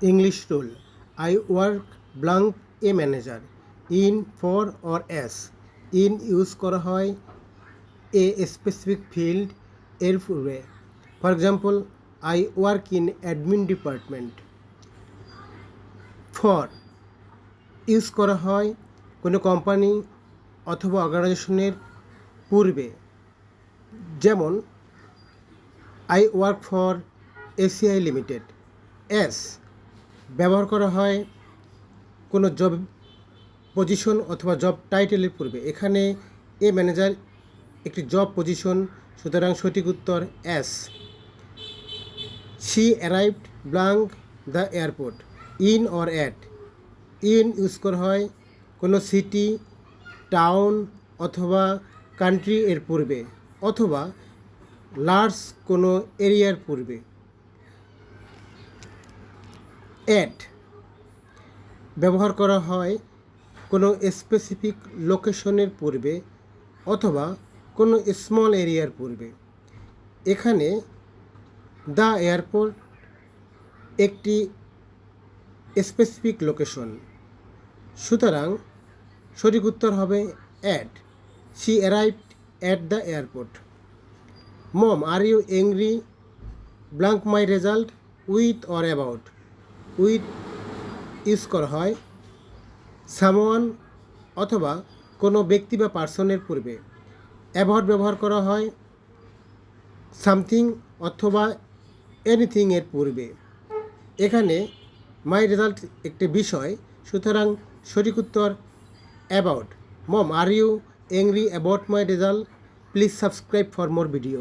English rule: I work blank a manager in for or as in use করা হয় a specific field এর পূর্বে। For example, I work in admin department. For use করা হয় কোনো company অথবা অর্গানাইজেশনের পূর্বে, যেমন I work for ACI limited. S ব্যবহার করা হয় কোনো জব পজিশন অথবা জব টাইটেলের পূর্বে। এখানে এ ম্যানেজার একটি জব পজিশন, সুতরাং সঠিক উত্তর S. She arrived blank the airport in or at. In use করা হয় কোনো সিটি, টাউন অথবা কান্ট্রি এর পূর্বে, অথবা লার্জ কোনো এরিয়ার পূর্বে। অ্যাট ব্যবহার করা হয় কোনো স্পেসিফিক লোকেশনের পূর্বে অথবা কোনো স্মল এরিয়ার পূর্বে। এখানে দ্য এয়ারপোর্ট একটি স্পেসিফিক লোকেশন, সুতরাং সঠিক উত্তর হবে at. She arrived at the airport. Mom, are you angry blank my result with or about. With use করা হয় সামওয়ান অথবা কোনো ব্যক্তি বা পার্সনের পূর্বে। অ্যাবাউট ব্যবহার করা হয় সামথিং অথবা এনিথিং এর পূর্বে। এখানে মাই রেজাল্ট একটি বিষয়, সুতরাং সঠিক উত্তর about. Mom, are you angry about my result? Please subscribe for more video.